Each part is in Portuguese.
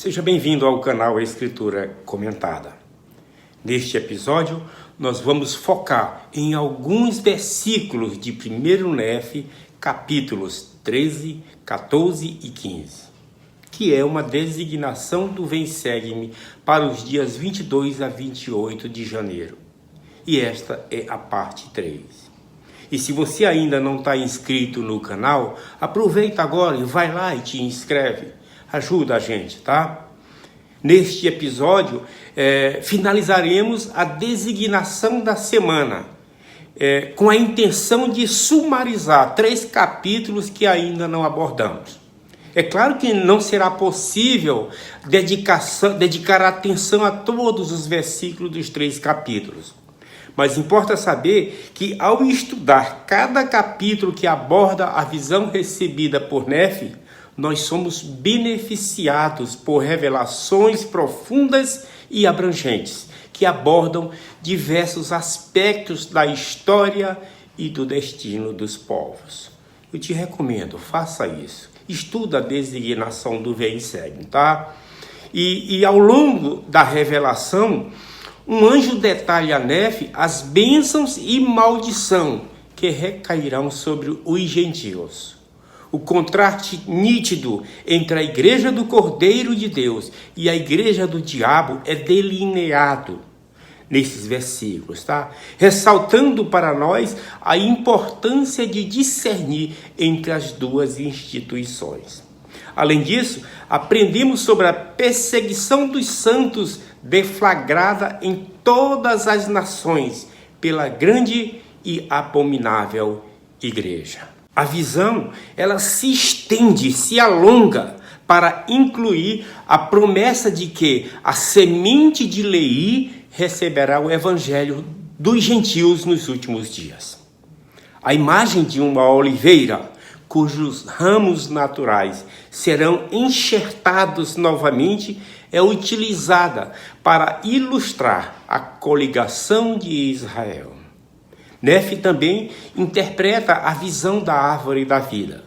Seja bem-vindo ao canal Escritura Comentada. Neste episódio, nós vamos focar em alguns versículos de 1 Nefe, capítulos 13, 14 e 15, que é uma designação do Vem Segue-me para os dias 22 a 28 de janeiro. E esta é a parte 3. E se você ainda não está inscrito no canal, aproveita agora e vai lá e te inscreve. Ajuda a gente, tá? Neste episódio, finalizaremos a designação da semana, com a intenção de sumarizar 3 capítulos que ainda não abordamos. É claro que não será possível dedicar atenção a todos os versículos dos 3 capítulos. Mas importa saber que, ao estudar cada capítulo que aborda a visão recebida por Nefe, nós somos beneficiados por revelações profundas e abrangentes, que abordam diversos aspectos da história e do destino dos povos. Eu te recomendo, faça isso. Estuda a designação do Vem Segue, tá? E ao longo da revelação, um anjo detalha a Nefe as bênçãos e maldição que recairão sobre os gentios. O contraste nítido entre a igreja do Cordeiro de Deus e a igreja do diabo é delineado nesses versículos, tá? Ressaltando para nós a importância de discernir entre as duas instituições. Além disso, aprendemos sobre a perseguição dos santos deflagrada em todas as nações pela grande e abominável igreja. A visão, ela se estende, se alonga para incluir a promessa de que a semente de Leí receberá o evangelho dos gentios nos últimos dias. A imagem de uma oliveira, cujos ramos naturais serão enxertados novamente, é utilizada para ilustrar a coligação de Israel. Nefe também interpreta a visão da árvore da vida,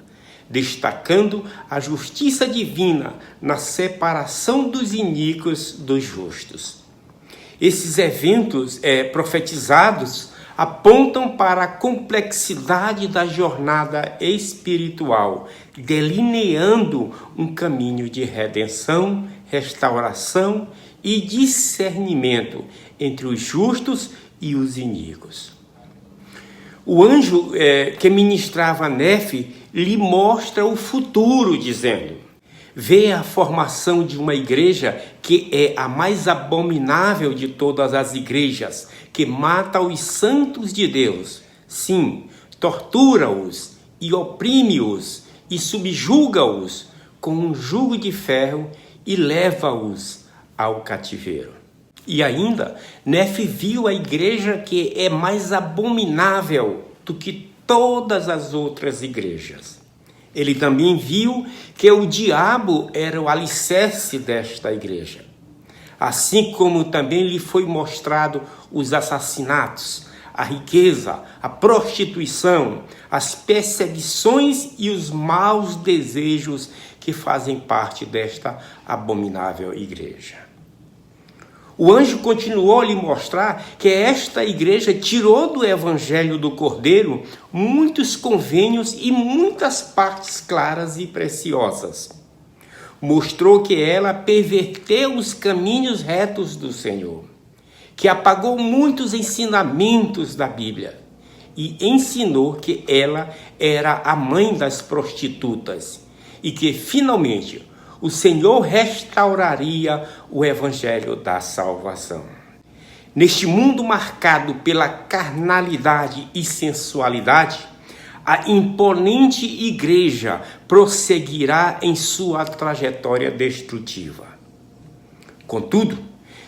destacando a justiça divina na separação dos iníquos dos justos. Esses eventos profetizados apontam para a complexidade da jornada espiritual, delineando um caminho de redenção, restauração e discernimento entre os justos e os iníquos. O anjo que ministrava a Nefe lhe mostra o futuro, dizendo: vê a formação de uma igreja que é a mais abominável de todas as igrejas, que mata os santos de Deus. Sim, tortura-os e oprime-os e subjuga-os com um jugo de ferro e leva-os ao cativeiro. E ainda, Nefe viu a igreja que é mais abominável do que todas as outras igrejas. Ele também viu que o diabo era o alicerce desta igreja. Assim como também lhe foi mostrado os assassinatos, a riqueza, a prostituição, as perseguições e os maus desejos que fazem parte desta abominável igreja. O anjo continuou a lhe mostrar que esta igreja tirou do evangelho do Cordeiro muitos convênios e muitas partes claras e preciosas. Mostrou que ela perverteu os caminhos retos do Senhor, que apagou muitos ensinamentos da Bíblia e ensinou que ela era a mãe das prostitutas e que, finalmente, o Senhor restauraria o evangelho da salvação. Neste mundo marcado pela carnalidade e sensualidade, a imponente igreja prosseguirá em sua trajetória destrutiva. Contudo,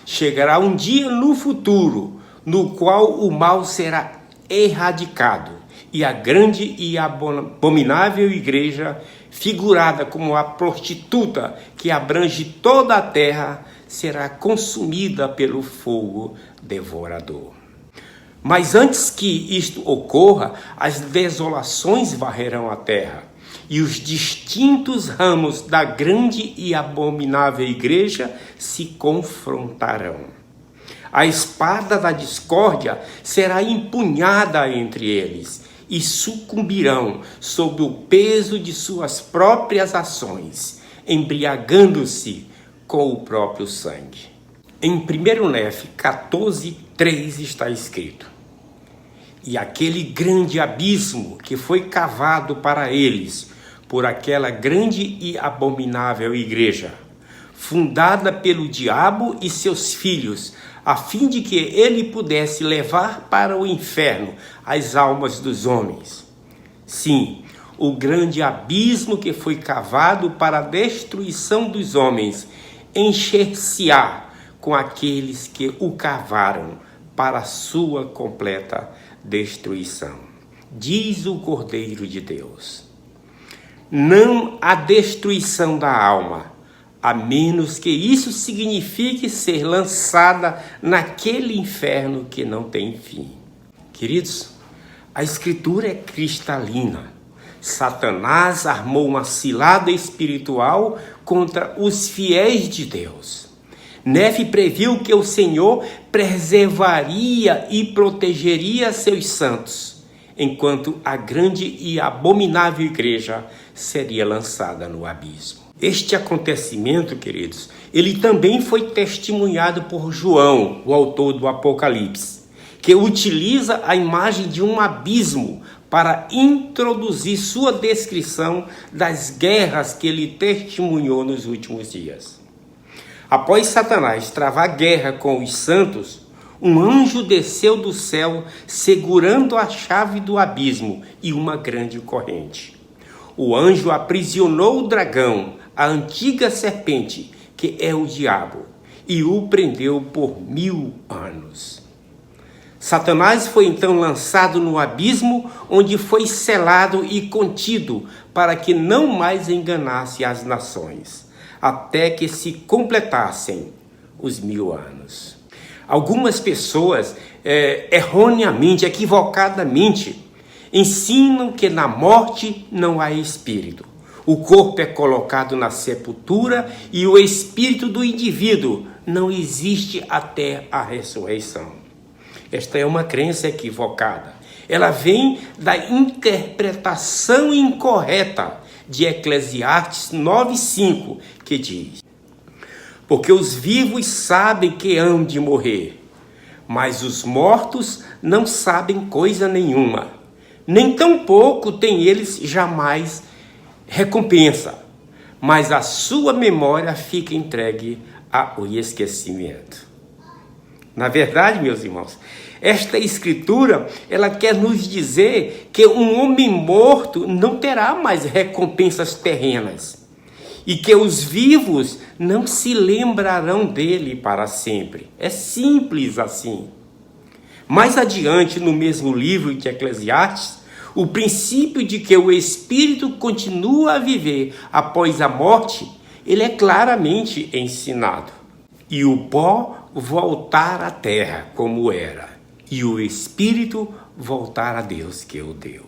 chegará um dia no futuro no qual o mal será erradicado e a grande e abominável igreja, figurada como a prostituta que abrange toda a terra, será consumida pelo fogo devorador. Mas antes que isto ocorra, as desolações varrerão a terra e os distintos ramos da grande e abominável igreja se confrontarão. A espada da discórdia será empunhada entre eles e sucumbirão sob o peso de suas próprias ações, embriagando-se com o próprio sangue. Em 1 Nef 14:3 está escrito: e aquele grande abismo que foi cavado para eles por aquela grande e abominável igreja, fundada pelo diabo e seus filhos, a fim de que ele pudesse levar para o inferno as almas dos homens. Sim, o grande abismo que foi cavado para a destruição dos homens encher-se-á com aqueles que o cavaram para a sua completa destruição. Diz o Cordeiro de Deus: não há destruição da alma, a menos que isso signifique ser lançada naquele inferno que não tem fim. Queridos, a Escritura é cristalina. Satanás armou uma cilada espiritual contra os fiéis de Deus. Nefe previu que o Senhor preservaria e protegeria seus santos, enquanto a grande e abominável igreja seria lançada no abismo. Este acontecimento, queridos, ele também foi testemunhado por João, o autor do Apocalipse, que utiliza a imagem de um abismo para introduzir sua descrição das guerras que ele testemunhou nos últimos dias. Após Satanás travar guerra com os santos, um anjo desceu do céu segurando a chave do abismo e uma grande corrente. O anjo aprisionou o dragão, a antiga serpente, que é o diabo, e o prendeu por 1000 anos. Satanás foi então lançado no abismo, onde foi selado e contido para que não mais enganasse as nações, até que se completassem os 1000 anos. Algumas pessoas, erroneamente, equivocadamente, ensinam que na morte não há espírito. O corpo é colocado na sepultura e o espírito do indivíduo não existe até a ressurreição. Esta é uma crença equivocada. Ela vem da interpretação incorreta de Eclesiastes 9:5, que diz: porque os vivos sabem que hão de morrer, mas os mortos não sabem coisa nenhuma, nem tampouco têm eles jamais recompensa, mas a sua memória fica entregue ao esquecimento. Na verdade, meus irmãos, esta escritura, ela quer nos dizer que um homem morto não terá mais recompensas terrenas e que os vivos não se lembrarão dele para sempre. É simples assim. Mais adiante, no mesmo livro de Eclesiastes, o princípio de que o espírito continua a viver após a morte, ele é claramente ensinado. E o pó voltar à terra como era, e o espírito voltar a Deus que o deu.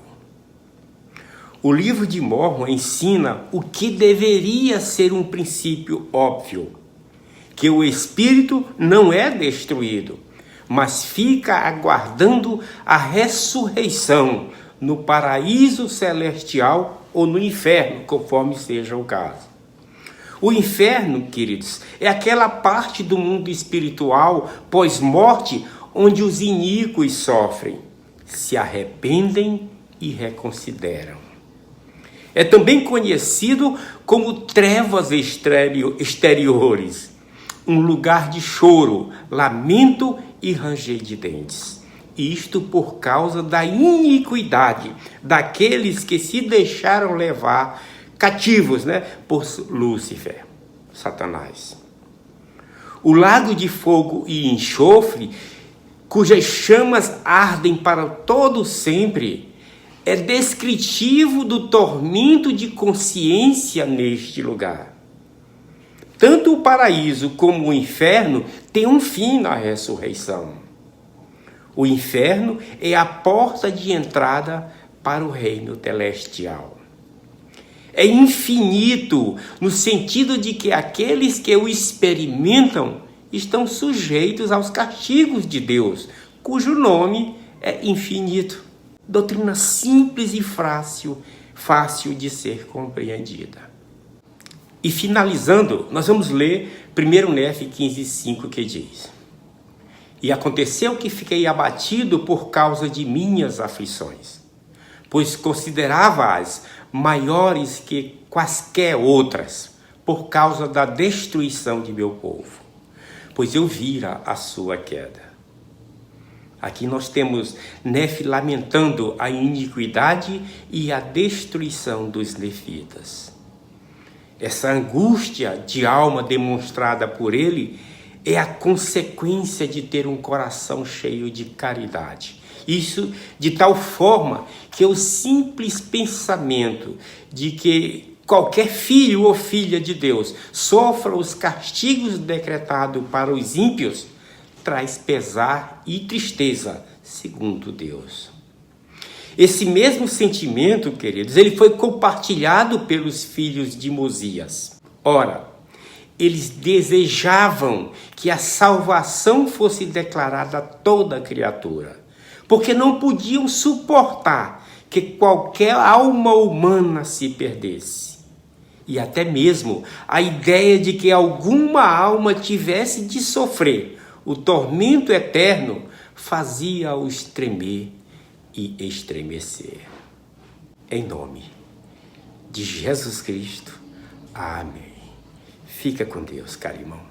O livro de Mórmon ensina o que deveria ser um princípio óbvio, que o espírito não é destruído, mas fica aguardando a ressurreição no paraíso celestial ou no inferno, conforme seja o caso. O inferno, queridos, é aquela parte do mundo espiritual pós-morte onde os iníquos sofrem, se arrependem e reconsideram. É também conhecido como trevas exteriores, um lugar de choro, lamento e ranger de dentes. Isto por causa da iniquidade daqueles que se deixaram levar cativos, por Lúcifer, Satanás. O lago de fogo e enxofre, cujas chamas ardem para todo sempre, é descritivo do tormento de consciência neste lugar. Tanto o paraíso como o inferno têm um fim na ressurreição. O inferno é a porta de entrada para o reino celestial. É infinito no sentido de que aqueles que o experimentam estão sujeitos aos castigos de Deus, cujo nome é infinito. Doutrina simples e fácil de ser compreendida. E finalizando, nós vamos ler 1 Nefe 15:5, que diz: E aconteceu que fiquei abatido por causa de minhas aflições, pois considerava-as maiores que quaisquer outras, por causa da destruição de meu povo, pois eu vira a sua queda. Aqui nós temos Nefe lamentando a iniquidade e a destruição dos nefitas. Essa angústia de alma demonstrada por ele é a consequência de ter um coração cheio de caridade. Isso de tal forma que o simples pensamento de que qualquer filho ou filha de Deus sofra os castigos decretados para os ímpios traz pesar e tristeza, segundo Deus. Esse mesmo sentimento, queridos, ele foi compartilhado pelos filhos de Mosias. Ora, eles desejavam que a salvação fosse declarada a toda criatura, porque não podiam suportar que qualquer alma humana se perdesse. E até mesmo a ideia de que alguma alma tivesse de sofrer o tormento eterno fazia-os tremer e estremecer. Em nome de Jesus Cristo. Amém. Fica com Deus, caro irmão.